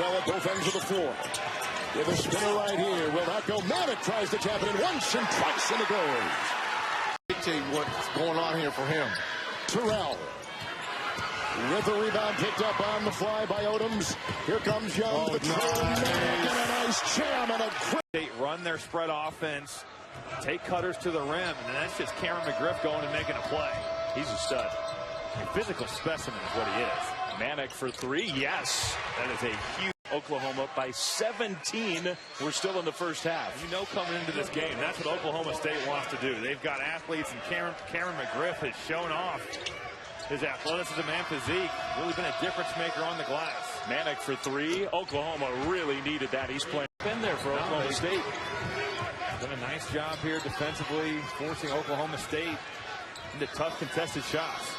well at both ends of the floor. With a spinner right here. Will that go? Manek tries to tap it in once and twice, and it goes. Dictate what's going on here for him. Terrell. With the rebound picked up on the fly by Odoms. Here comes Young. The Manek and a nice jam and a great. They run their spread offense, take cutters to the rim, and that's just Cameron McGriff going and making a play. He's a stud. A physical specimen is what he is. Manek for three. Yes. That is a huge. Oklahoma by 17. We're still in the first half. You know, coming into this game, that's what Oklahoma State wants to do. They've got athletes, and Cameron McGriff has shown off his athleticism and physique. Really been a difference maker on the glass. Manek for three. Oklahoma really needed that. He's playing. Been there for Oklahoma State. Done a nice job here defensively, forcing Oklahoma State into tough contested shots.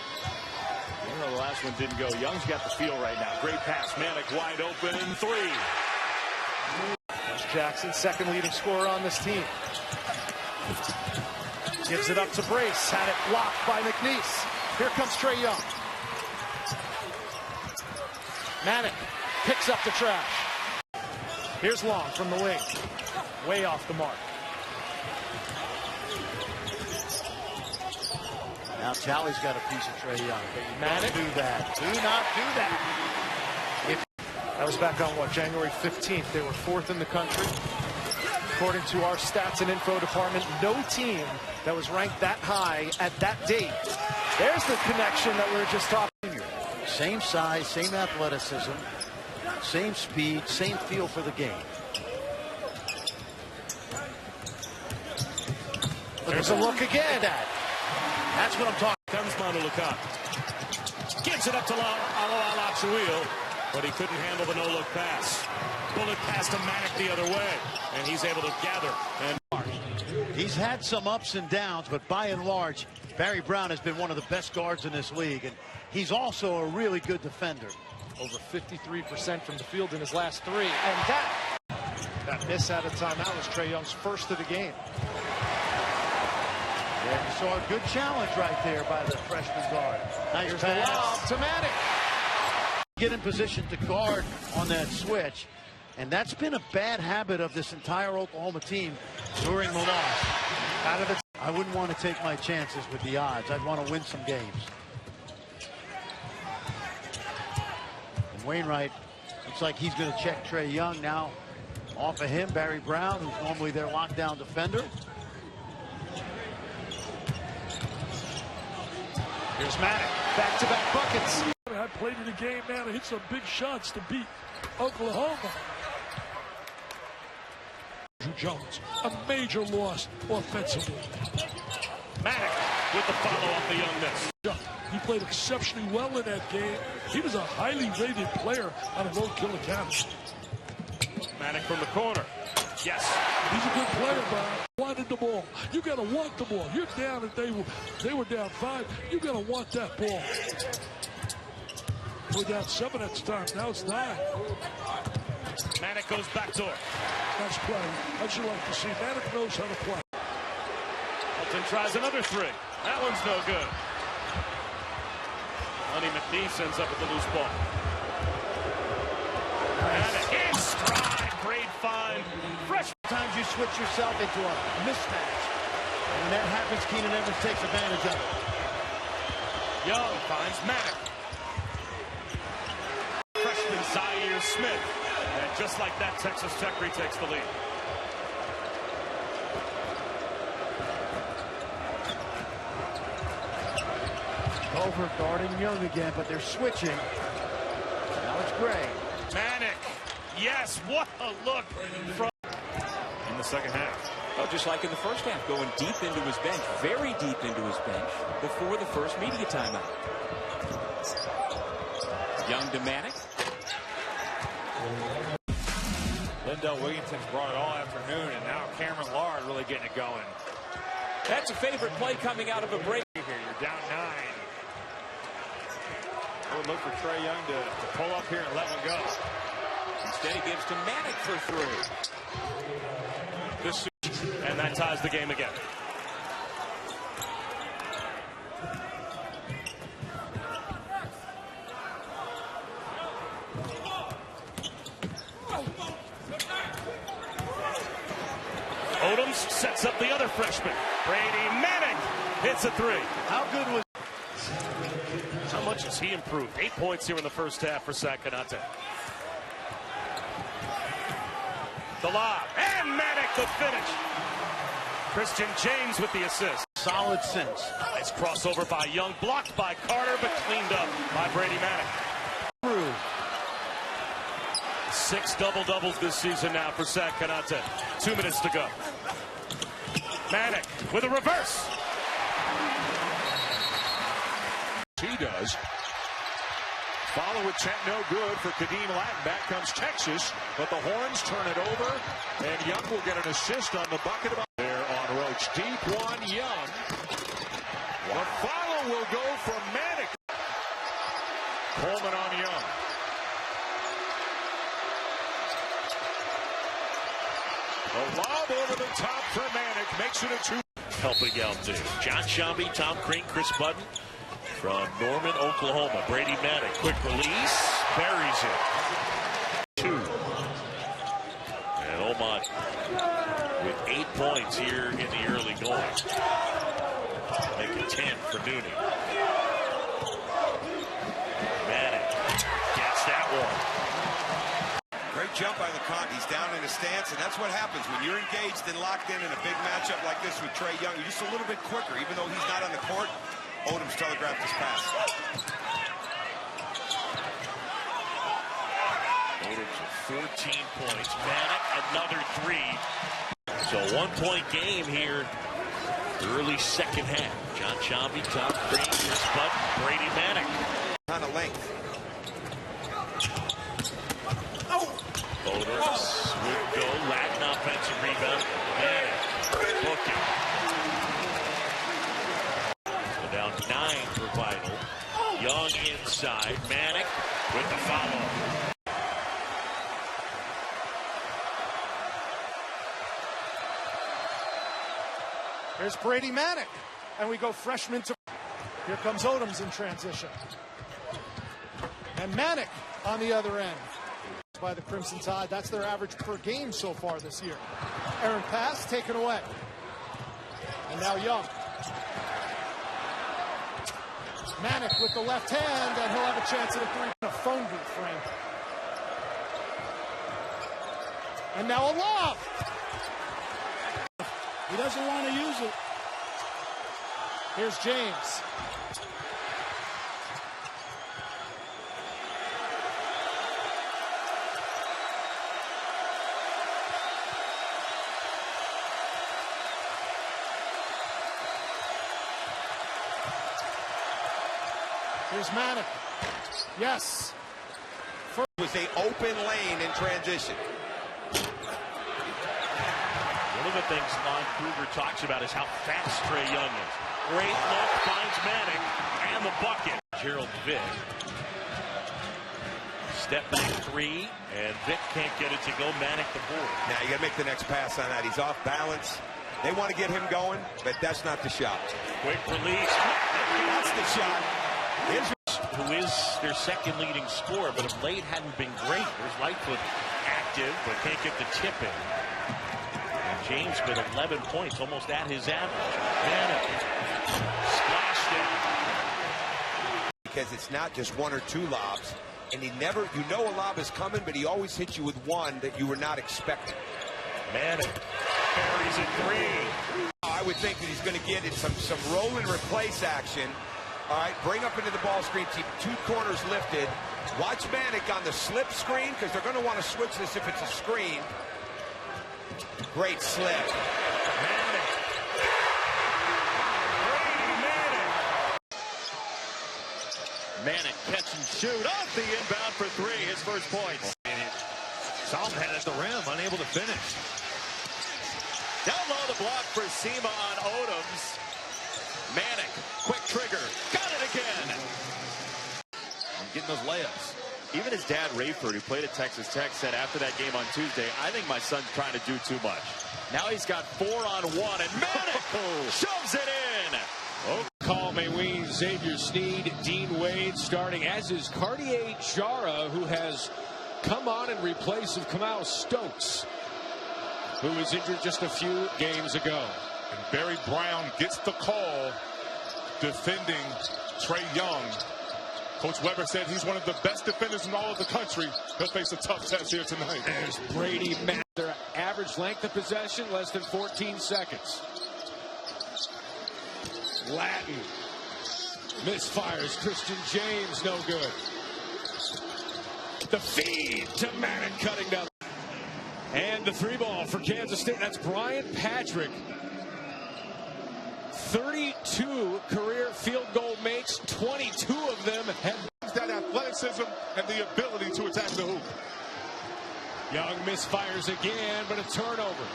Even though the last one didn't go, Young's got the feel right now. Great pass. Manek wide open. Three. There's Jackson, second leading scorer on this team. Gives it up to Brace. Had it blocked by McNeese. Here comes Trae Young. Manek picks up the trash. Here's Long from the wing. Way off the mark. Now Chally's got a piece of Trae Young. Manek, do that. Do not do that. That was back on what, January 15th. They were fourth in the country. According to our stats and info department, no team that was ranked that high at that date. There's the connection that we were just talking about. Same size, same athleticism, same speed, same feel for the game. There's a look again. That's what I'm talking. Comes Manuka. Gives it up to Al-Wheel, but he couldn't handle the no-look pass. Bullet pass to Manek the other way, and he's able to gather. And he's had some ups and downs, but by and large, Barry Brown has been one of the best guards in this league, and he's also a really good defender. Over 53% from the field in his last three, and that miss out of timeout was Trae Young's first of the game. Yeah, you saw a good challenge right there by the freshman guard. Nice Here's the lob to Manek. Get in position to guard on that switch, and that's been a bad habit of this entire Oklahoma team during the loss. I wouldn't want to take my chances with the odds. I'd want to win some games. And Wainwright looks like he's going to check Trae Young now. Off of him, Barry Brown, who's normally their lockdown defender. Here's Manek, back-to-back buckets. I played in the game, man. I hit some big shots to beat Oklahoma. Jones, a major loss offensively. Manek with the follow up the Young miss. He played exceptionally well in that game. He was a highly rated player on a roadkill account. Manek from the corner. Yes. He's a good player, Brian. Wanted the ball. You got to want the ball. You're down, and they were down 5. You got to want that ball. We're down 7 at the time. Now it's 9. Manek goes backdoor. Nice play. How'd you like to see? Manek knows how to play. Elton tries another three. That one's no good. Lenny McNeese ends up with the loose ball. Manek in stride. Great find. Fresh. Sometimes you switch yourself into a mismatch. And when that happens, Keenan Evans takes advantage of it. Young finds Manek. Freshman Zaire Smith. And just like that, Texas Tech retakes the lead. Over guarding Young again, but they're switching. Now it's Gray. Manek. Yes, what a look from in the second half. Oh, just like in the first half, going deep into his bench, very deep into his bench before the first media timeout. Young to Manek. Lindell Wigginton's brought it all afternoon, and now Cameron Lard really getting it going. That's a favorite play coming out of a break. Here, you're down 9. We'll look for Trae Young to pull up here and let one go. Instead, he gives to Manek for 3. And that ties the game again. Odoms sets up the other freshman. Brady Manek hits a three. How good was... How much has he improved? 8 points here in the first half for Sakanate. The lob, and Manek the finish. Christian James with the assist. Solid since. Nice crossover by Young, blocked by Carter, but cleaned up by Brady Manek. 6 double-doubles this season now for Sakanate. 2 minutes to go. Manek with a reverse. He does. Follow attempt no good for Kadeem Latin. Back comes Texas, but the Horns turn it over, and Young will get an assist on the bucket. There on Roach. Deep one, Young. The follow will go from Manek. Coleman on Young. The lob over the top for Manek makes it a 2. Helping out too. John Shambi, Tom Crean, Chris Budden. From Norman, Oklahoma, Brady Manek, quick release, buries it. 2. And Omot with 8 points here in the early going. Make it 10 for Nooney. Manek gets that one. Great jump by LeConte. He's down in a stance, and that's what happens when you're engaged and locked in a big matchup like this with Trae Young. You're just a little bit quicker, even though he's not on the court. Odoms telegraphed his pass. Odoms with 14 points. Manek another 3. So 1-point game here. Early second half. John Shambi, Tom Crean, Chris Budden, Brady Manek. Kind of length. Odoms would go. Latin offensive rebound. Manek looking. Down 9 for Vital. Young inside. Manek with the follow. Here's Brady Manek. And we go freshman to... Here comes Odoms in transition. And Manek on the other end. By the Crimson Tide. That's their average per game so far this year. Errant pass taken away. And now Young. Manek with the left hand, and he'll have a chance at a 3 in a phone booth frame. And now a lob. He doesn't want to use it. Here's James. Here's Manek. Yes. It was an open lane in transition. One of the things Lon Kruger talks about is how fast Trae Young is. Great look, finds Manek, and the bucket. Gerald Vick. Step back 3, and Vick can't get it to go. Manek the board. Now you got to make the next pass on that. He's off balance. They want to get him going, but that's not the shot. Quick release. That's the shot. Who is their second leading scorer, but of late hadn't been great. There's Lightfoot active, but can't get the tip in. And James with 11 points, almost at his average. Manek splashed in. Because it's not just 1 or 2 lobs, and he never, you know a lob is coming, but he always hits you with one that you were not expecting. Manek carries a 3. I would think that he's going to get it some roll and replace action. All right, bring up into the ball screen, keep 2 corners lifted. Watch Manek on the slip screen, because they're going to want to switch this if it's a screen. Great slip. Manek. Manek catch and shoot off the inbound for 3, his first points. Solomon had it at the rim, unable to finish. Down low the block for Sema on Odoms. Manek, quick trigger, got it again. I'm getting those layups. Even his dad, Rayford, who played at Texas Tech, said after that game on Tuesday, I think my son's trying to do too much. Now he's got 4-on-1, and Manek shoves it in. Oh, call may we Xavier Sneed, Dean Wade starting, as is Cartier Jara, who has come on in replace of Kamau Stokes. who was injured just a few games ago. And Barry Brown gets the call defending Trae Young. Coach Weber said he's one of the best defenders in all of the country. He'll face a tough test here tonight. There's Brady. Their average length of possession, less than 14 seconds. Latin misfires. Christian James, no good. The feed to Manek, cutting down. And the 3-ball for Kansas State. That's Brian Patrick. 32 career field goal makes. 22 of them have that athleticism and the ability to attack the hoop. Young misfires again, but a turnover.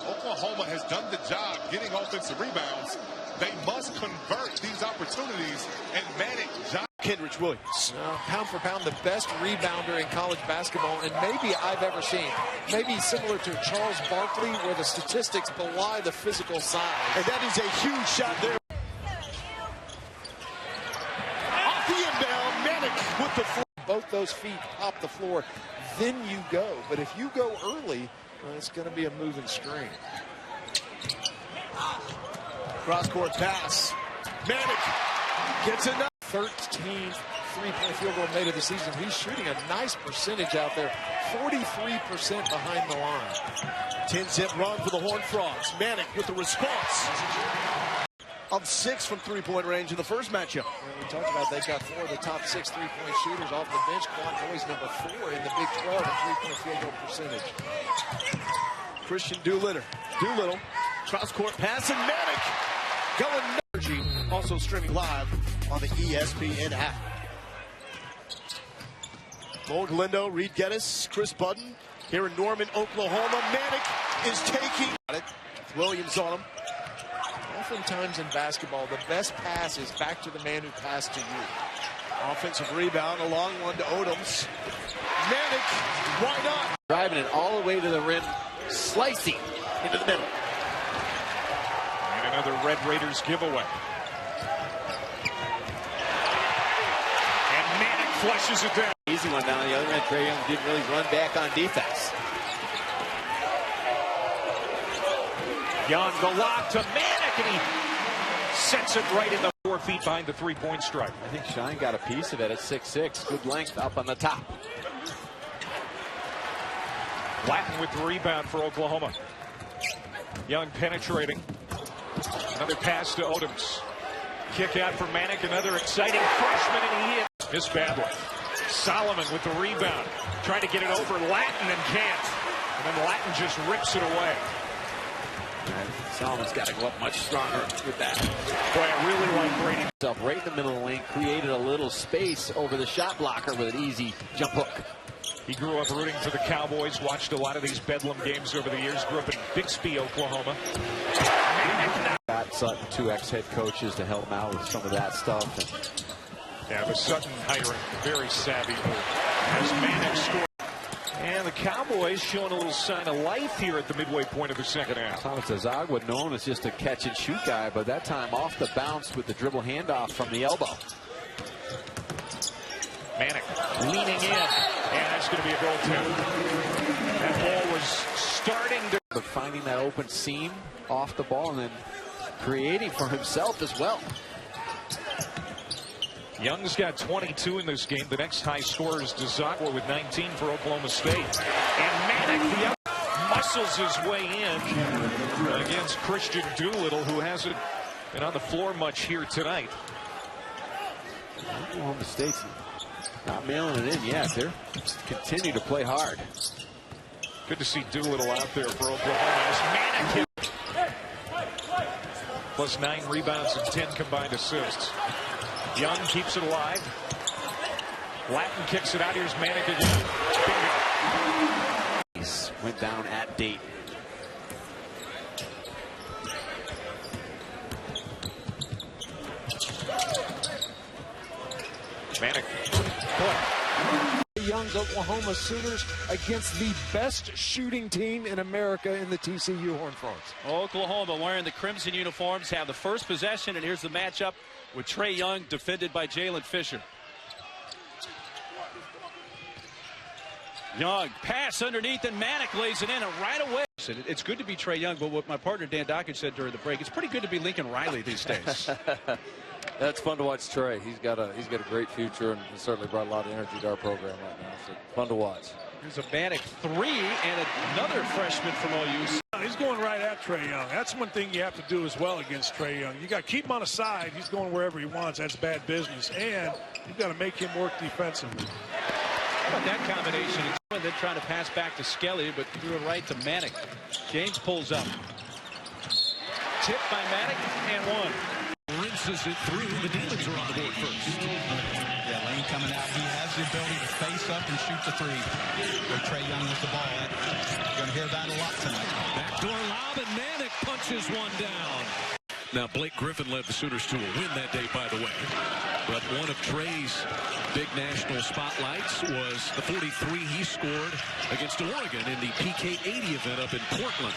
Oklahoma has done the job getting offensive rebounds. They must convert these opportunities, and Manek. Kendrick Williams, pound for pound, the best rebounder in college basketball, and maybe I've ever seen. Maybe similar to Charles Barkley, where the statistics belie the physical size. And that is a huge shot there. Off the inbound, Manek with the floor. Both those feet pop the floor, then you go. But if you go early, well, it's going to be a moving screen. Cross-court pass. Manek gets enough. 13th three-point field goal made of the season. He's shooting a nice percentage out there. 43% behind the line. 10-zip run for the Horned Frogs. Manek with the response. Of 6 from three-point range in the first matchup. And we talked about they've got 4 of the top 6 three-point shooters off the bench. Quad Boys number 4 in the Big 12 in three-point field goal percentage. Christian Doolittle. Cross-court pass, and Manek going energy. Also streaming live on the ESPN app. Mo Galindo, Reed Geddes, Chris Budden here in Norman, Oklahoma. Manek is taking it. Williams on him. Oftentimes in basketball, the best pass is back to the man who passed to you. Offensive rebound, a long one to Odoms. Manek, why not? Driving it all the way to the rim, slicing into the middle. And another Red Raiders giveaway. And Manek flushes it down. Easy one down the other end. Trae Young didn't really run back on defense. Young, the lob to Manek, and he sets it right in the 4 feet behind the three-point stripe. I think Shine got a piece of it at 6'6". Good length up on the top. Latin with the rebound for Oklahoma. Young penetrating. Another pass to Odoms. Kick out for Manek, another exciting freshman, and he hits. Missed badly. Solomon with the rebound. Trying to get it over Latin and can't. And then Latin just rips it away. Solomon's got to go up much stronger with that. Boy, I really like Brady. Right in the middle of the lane, created a little space over the shot blocker with an easy jump hook. He grew up rooting for the Cowboys, watched a lot of these Bedlam games over the years, grew up in Bixby, Oklahoma. Got Sutton, 2 ex-head coaches to help him out with some of that stuff. Yeah, the Sutton hiring, very savvy move. As Manek scored. And the Cowboys showing a little sign of life here at the midway point of the second half. Thomas Azagwa, known as just a catch-and-shoot guy, but that time off the bounce with the dribble handoff from the elbow. Manek leaning in, and that's going to be a goaltender. That ball was starting to... Finding that open seam off the ball and then creating for himself as well. Young's got 22 in this game. The next high scorer is Dzagwa with 19 for Oklahoma State. And Manek, the other, muscles his way in against Christian Doolittle, who hasn't been on the floor much here tonight. Oklahoma State's not mailing it in yet. They're continue to play hard. Good to see Doolittle out there for Oklahoma. As Manek hit. Plus 9 rebounds and 10 combined assists. Young keeps it alive. Latin kicks it out. Here's Manek again. Went down at Dayton. Manek. Young's Oklahoma Sooners against the best shooting team in America in the TCU Horned Frogs. Oklahoma wearing the crimson uniforms have the first possession, and here's the matchup with Trae Young defended by Jalen Fisher. Young pass underneath, and Manek lays it in, and right away. It's good to be Trae Young, but what my partner Dan Dockage said during the break, it's pretty good to be Lincoln Riley these days. That's fun to watch Trae. He's got a great future and certainly brought a lot of energy to our program right now. So fun to watch. Here's a Manek 3 and another freshman from OU. He's going right at Trae Young. That's one thing you have to do as well against Trae Young. You got to keep him on the side. He's going wherever he wants. That's bad business. And you've got to make him work defensively. How about that combination? And then trying to pass back to Skelly, but threw it right to Manek. James pulls up. Tipped by Manek and one. Rinses it through. The Demons are on the board first. Yeah, Lane coming out. He has the ability to face up and shoot the three. Where Trae Young has the ball. You're going to hear that a lot tonight. Backdoor lob, and Manek punches one down. Now, Blake Griffin led the Sooners to a win that day, by the way. But one of Trae's big national spotlights was the 43 he scored against Oregon in the PK 80 event up in Portland.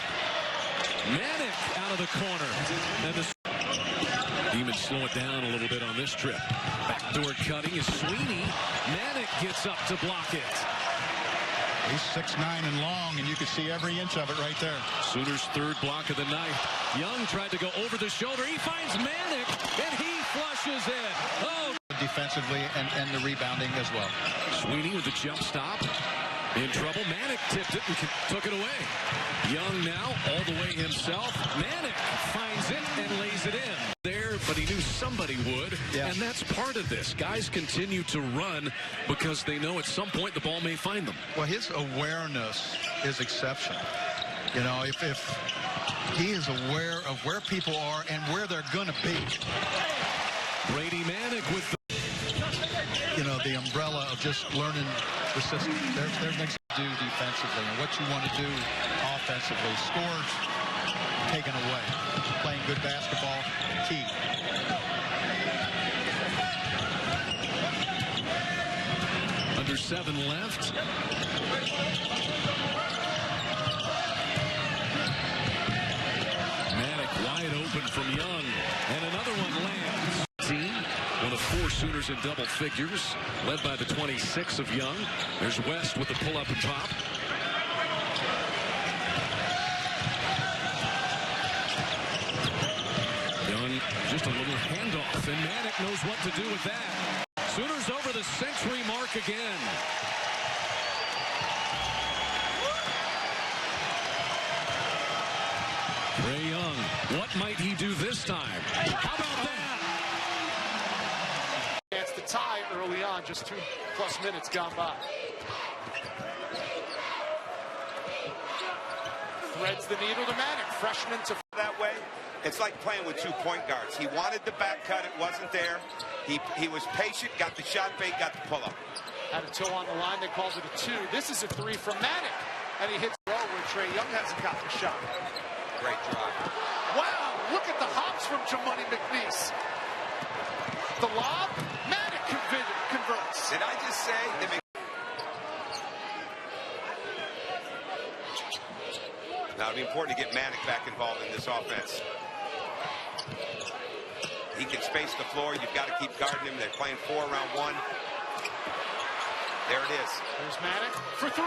Manek out of the corner. And the Demons slow it down a little bit on this trip. Backdoor cutting is Sweeney. Manek gets up to block it. He's 6'9" and long, and you can see every inch of it right there. Sooners' third block of the night. Young tried to go over the shoulder. He finds Manek, and he flushes it. Oh! Defensively and the rebounding as well. Sweeney with the jump stop. In trouble. Manek tipped it and took it away. Young now all the way himself. Manek finds it and lays it in. There, but he knew somebody would, and that's part of this. Guys continue to run because they know at some point the ball may find them. Well, his awareness is exceptional. You know, if he is aware of where people are and where they're going to be. Brady Manek with the umbrella of just learning the system. There's next to do defensively and what you want to do offensively. Scores taken away. Playing good basketball, key. Under 7 left. Manek wide open from Young, and another one lands. One of 4 Sooners in double figures, led by the 26 of Young. There's West with the pull-up and pop. Young, just a little handoff, and Manek knows what to do with that. Sooners over the century mark again. Trae Young, what might he do this time? How about that? Chance to tie early on, just 2+ minutes gone by. Threads the needle to Manek, freshman to that way. It's like playing with 2 point guards. He wanted the back cut, it wasn't there. He was patient, got the shot fake, got the pull up. Had a toe on the line, they called it a 2. This is a 3 from Manek, and he hits well where Trae Young hasn't got the shot. Great drive. Wow, look at the hops from Jamoni McNeese. The lob, Manek converts. Did I just say? Now it'd be important to get Manek back involved in this offense. He can space the floor. You've got to keep guarding him. They're playing 4 around 1. There it is. There's Manek for 3.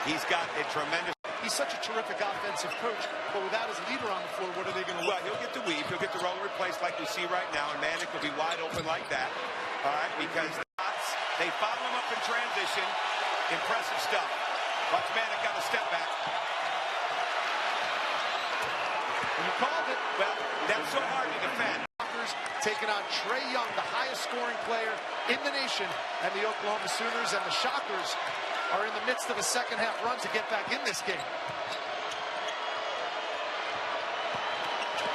He's got a tremendous. He's such a terrific offensive coach, but without his leader on the floor, what are they going to Well, he'll get the weave. He'll get the roll and replace like we see right now, and Manek will be wide open like that. All right, because they follow him up in transition. Impressive stuff. Watch Manek got a step back. You called it. Well, that's so hard to defend. Taking on Trae Young, the highest scoring player in the nation, and the Oklahoma Sooners and the Shockers are in the midst of a second-half run to get back in this game.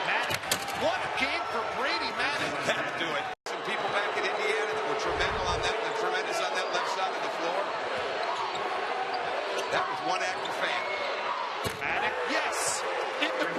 Manek, what a game for Brady Manek. That'll do it. Some people back in Indiana that were tremendous on that left side of the floor. That was one active fan. Manek, yes, in the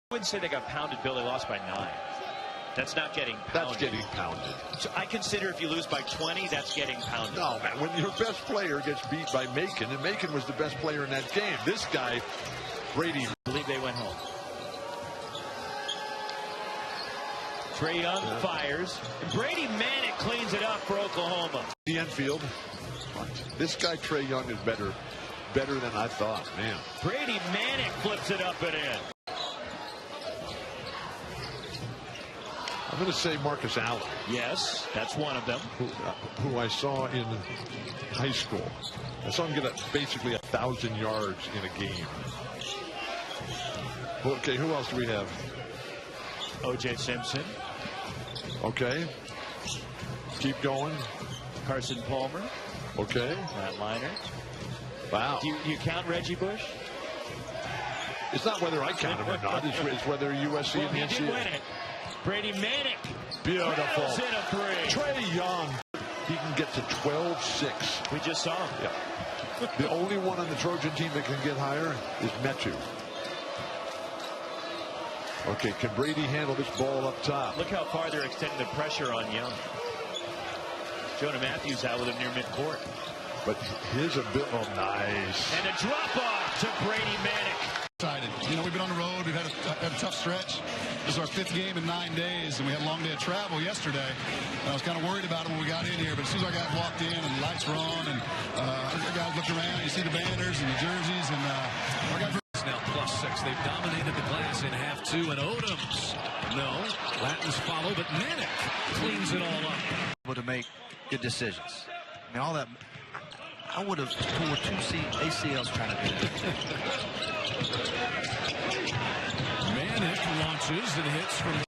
I wouldn't say they got pounded, Bill. They lost by 9. That's not getting pounded. That's getting pounded. So I consider if you lose by 20, that's getting pounded. No, man, when your best player gets beat by Macon, and Macon was the best player in that game. This guy, Brady. I believe they went home. Trae Young fires. And Brady Manek cleans it up for Oklahoma. The Enfield. This guy, Trae Young, is better than I thought, man. Brady Manek flips it up and in. I'm going to say Marcus Allen. Yes, that's one of them. Who I saw in high school. I saw him get basically 1,000 yards in a game. Okay, who else do we have? O.J. Simpson. Okay. Keep going. Carson Palmer. Okay. Matt Liner. Wow. Do you count Reggie Bush? It's not whether I count him or not. It's whether USC well, and the NCAA. He did win it. Brady Manek. Beautiful. In a three. Trae Young. He can get to 12-6. We just saw him. Yeah. The only one on the Trojan team that can get higher is Metu. Okay, can Brady handle this ball up top? Look how far they're extending the pressure on Young. Jonah Matthews out with him near midcourt. But his ability, oh, nice. And a drop off to Brady Manek. Excited. You know, we've been on the road. We've had a tough stretch. This is our 5th game in 9 days, and we had a long day of travel yesterday. And I was kind of worried about it when we got in here, but as soon as our guys walked in and the lights were on, and our guys looked around, you see the banners and the jerseys, and our guys were now +6. They've dominated the glass in half 2, and Odoms. No. Latins follow, but Manek cleans it all up. Able to make good decisions. I mean, all that. I would have tore 2 ACLs trying to do that. Manek launches and hits from.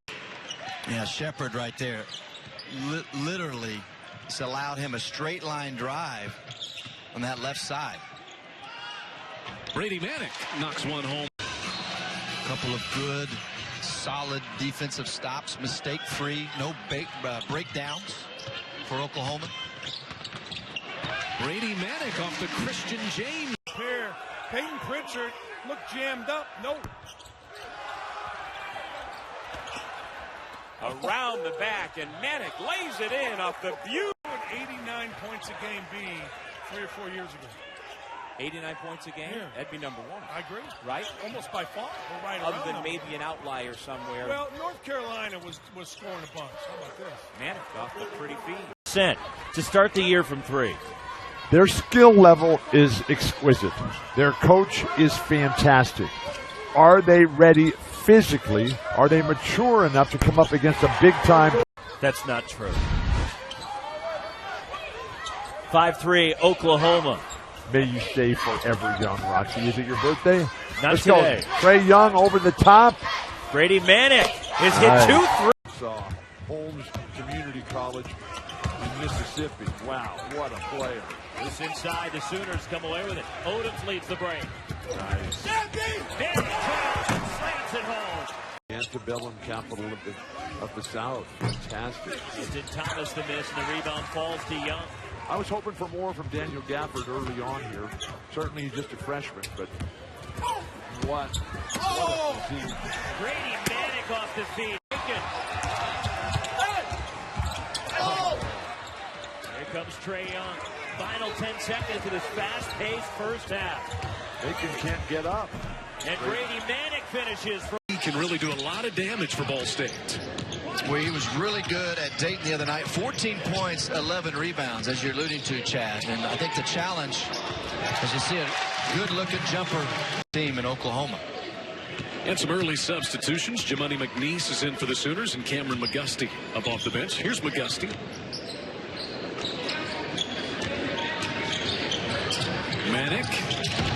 Yeah, Shepard right there. Literally, it's allowed him a straight line drive on that left side. Brady Manek knocks one home. A couple of good, solid defensive stops, mistake-free, no breakdowns for Oklahoma. Brady Manek off the Christian James. Here, Peyton Pritchard looked jammed up. Nope. Around the back, and Manek lays it in off the view. 89 points a game be 3 or 4 years ago. 89 points a game? Yeah. That'd be number 1. I agree. Right? Almost by far. We're right Other around than number maybe an outlier somewhere. Well, North Carolina was scoring a bunch. How about this? Manek off the pretty feet. To start the year from 3. Their skill level is exquisite. Their coach is fantastic. Are they ready physically? Are they mature enough to come up against a big-time? That's not true. 5-3 Oklahoma. May you stay forever young, Roxy. Is it your birthday? Not Let's today. Go. Trae Young over the top. Brady Manek is hit 2 3. Saw Holmes Community College in Mississippi. Wow, what a player. This inside, the Sooners come away with it. Odoms leads the break. Nice. Slants it home. Antebellum capital of the South. Fantastic. Did Thomas the miss, and the rebound falls to Young. I was hoping for more from Daniel Gafford early on here. Certainly he's just a freshman, but what? Oh! Brady Manek off the feet. Here comes Trae Young. Final 10 seconds of this fast-paced first half. Macon can't get up. And Brady Manek finishes. He can really do a lot of damage for Ball State. Well, he was really good at Dayton the other night. 14 points, 11 rebounds, as you're alluding to, Chad. And I think the challenge is to see a good-looking jumper team in Oklahoma. And some early substitutions. Jimani McNeese is in for the Sooners, and Cameron McGusty up off the bench. Here's McGusty. Manek,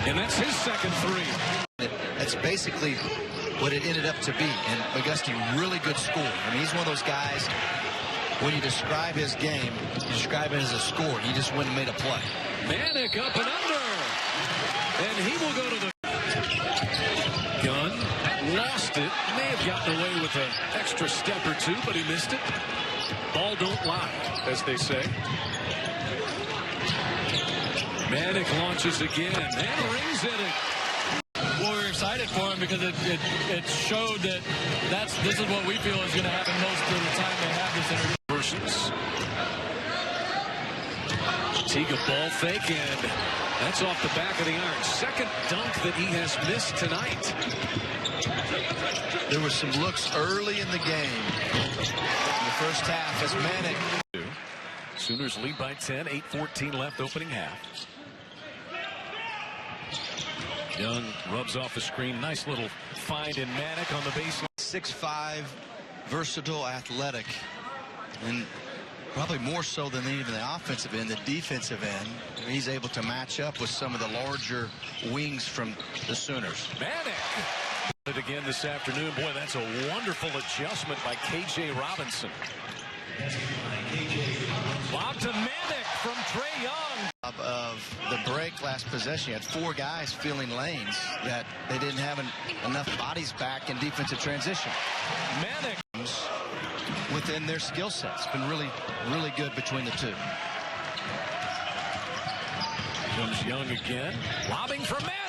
and that's his second 3. That's basically what it ended up to be. And McGusty, really good scorer. I mean, he's one of those guys, when you describe his game, you describe it as a score. He just went and made a play. Manek up and under. And he will go to the gun. Lost it. May have gotten away with an extra step or 2, but he missed it. Ball don't lie, as they say. Manek launches again and rings it. Well, we're excited excited for him because it showed that this is what we feel is going to happen most of the time they have this interview. Versus Tiga ball fake, and that's off the back of the iron. Second dunk that he has missed tonight. There were some looks early in the game. In the first half as Manek. Sooners lead by 10, 8:14 left opening half. Young rubs off the screen. Nice little find in Manek on the baseline. 6'5", versatile, athletic, and probably more so than even the offensive end, the defensive end. He's able to match up with some of the larger wings from the Sooners. Manek it again this afternoon. Boy, that's a wonderful adjustment by K.J. Robinson. Lob to Manek from Trae Young. Of the break last possession, you had 4 guys filling lanes that they didn't have enough bodies back in defensive transition. Manek within their skill sets. Been really, really good between the two. Comes Young again. Lobbing for Manek.